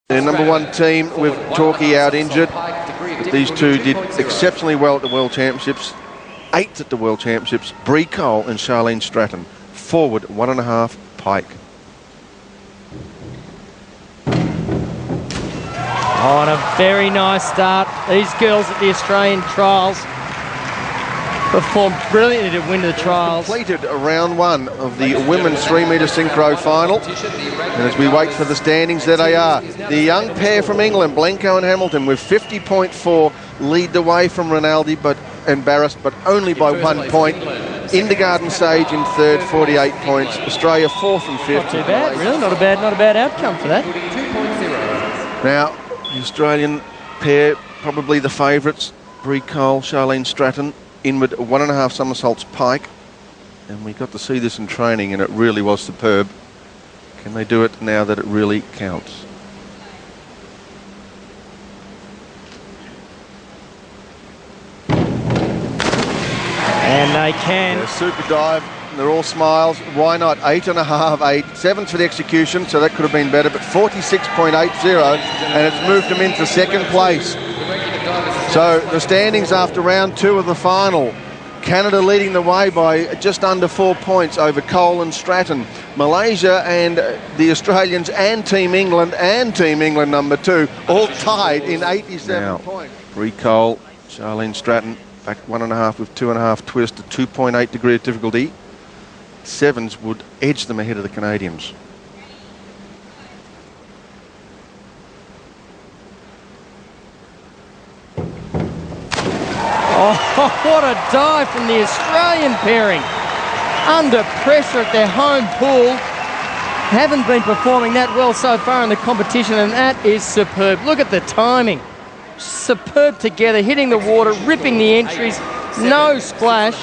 Their number one team with Torquay out injured. But these two did exceptionally well at the World Championships. 8th at the World Championships. Bree Cole and Charlene Stratton. Forward 1.5 Pike. Oh, and a very nice start. These girls at the Australian trials performed brilliantly to win the trials. Completed round one of the women's 3-metre synchro final. And as we wait for the standings, there they are. The young pair from England, Blencowe and Hamilton, with 50.4, lead the way from Rinaldi, but embarrassed, but only by 1 point. Indergarden Sage in third, 48 points. Australia fourth and fifth. Not too bad, really. Not a bad outcome for that. Now, the Australian pair, probably the favourites. Bree Cole, Charlene Stratton. Inward 1.5 somersaults Pike, and we got to see this in training and it really was superb. Can they do it now that it really counts? And they can. Yeah, super dive, they're all smiles. Why not? 8.5, 8, 7th for the execution, so that could have been better, but 46.80, and it's moved them into second place. So the standings after round 2 of the final. Canada leading the way by just under 4 points over Cole and Stratton. Malaysia and the Australians and Team England number 2 all tied in 87 points. Bree Cole, Charlene Stratton, back 1.5 with 2.5 twist, a 2.8 degree of difficulty. 7s would edge them ahead of the Canadians. Oh, what a dive from the Australian pairing. Under pressure at their home pool. Haven't been performing that well so far in the competition, and that is superb. Look at the timing. Superb together, hitting the water, ripping the entries, no splash.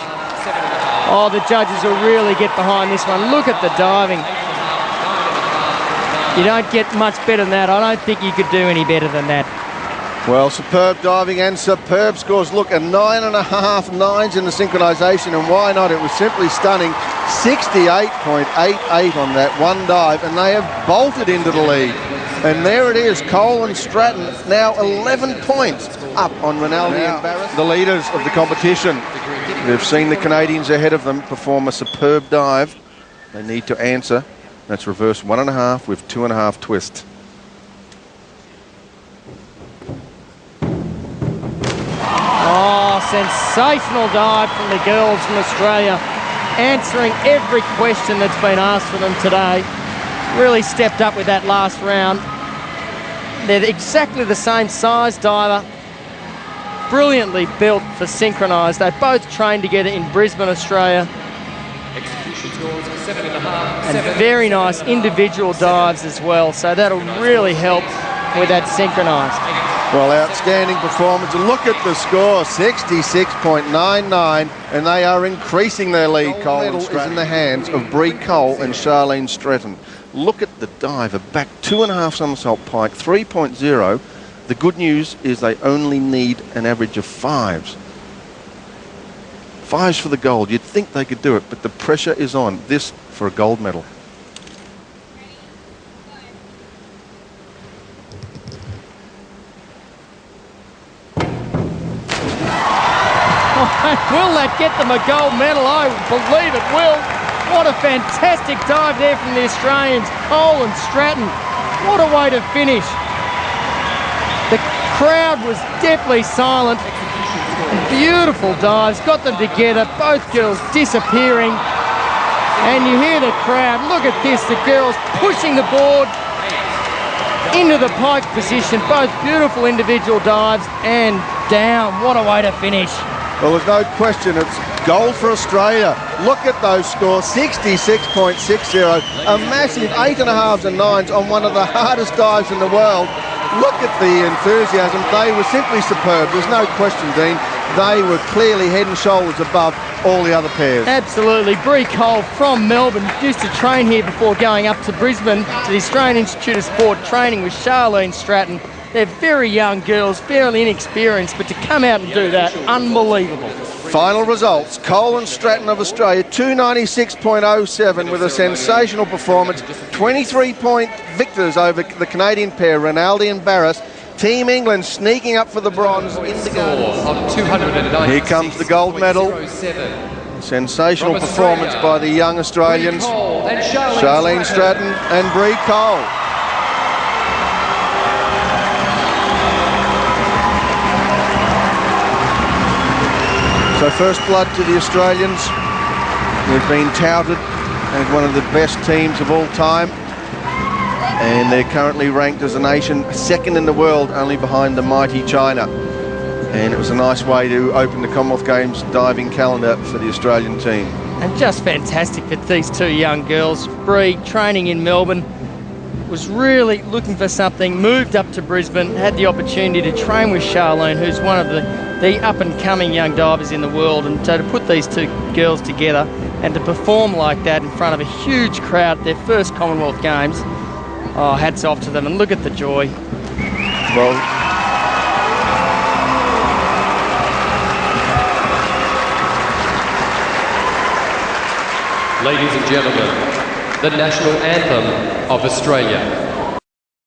Oh, the judges will really get behind this one. Look at the diving. You don't get much better than that. I don't think you could do any better than that. Well, superb diving and superb scores. Look, a 9.5 nines in the synchronisation, and why not? It was simply stunning. 68.88 on that one dive, and they have bolted into the lead. And there it is, Cole and Stratton now 11 points up on Rinaldi and Barrett, the leaders of the competition. They've seen the Canadians ahead of them perform a superb dive. They need to answer. That's reverse 1.5 with 2.5 twist. Oh, sensational dive from the girls from Australia, answering every question that's been asked for them today. Really stepped up with that last round. They're exactly the same size diver, brilliantly built for synchronised. They both trained together in Brisbane, Australia. And very nice individual dives as well, so that'll really help with that synchronised. Well, outstanding performance. Look at the score, 66.99, and they are increasing their lead. Cole medal is in the hands of Bree Cole and Charlene Stratton. Look at the diver, back 2.5 somersault Pike, 3.0. The good news is they only need an average of 5s. 5s for the gold. You'd think they could do it, but the pressure is on. This for a gold medal. Will that get them a gold medal? I believe it will. What a fantastic dive there from the Australians. Cole and Stratton. What a way to finish. The crowd was definitely silent. Beautiful dives, got them together, both girls disappearing. And you hear the crowd. Look at this, the girls pushing the board into the pike position. Both beautiful individual dives and down. What a way to finish. Well, there's no question, it's gold for Australia. Look at those scores, 66.60, a massive 8.5s and 9s on one of the hardest dives in the world. Look at the enthusiasm. They were simply superb. There's no question, Dean. They were clearly head and shoulders above all the other pairs. Absolutely. Bree Cole from Melbourne used to train here before going up to Brisbane to the Australian Institute of Sport, training with Charlene Stratton. They're very young girls, fairly inexperienced, but to come out and do that, unbelievable. Final results, Cole and Stratton of Australia, 296.07 with a sensational performance, 23-point victors over the Canadian pair, Rinaldi and Barras. Team England sneaking up for the bronze in the gold. Here comes the gold medal. Sensational performance by the young Australians, Charlene Stratton and Bree Cole. So first blood to the Australians. They've been touted as one of the best teams of all time, and they're currently ranked as a nation second in the world, only behind the mighty China. And it was a nice way to open the Commonwealth Games diving calendar for the Australian team. And just fantastic for these two young girls. Bree, training in Melbourne, was really looking for something, moved up to Brisbane, had the opportunity to train with Charlene, who's one of the up-and-coming young divers in the world. And so to put these two girls together and to perform like that in front of a huge crowd, their first Commonwealth Games, oh, hats off to them. And look at the joy. Well, ladies and gentlemen, the national anthem of Australia.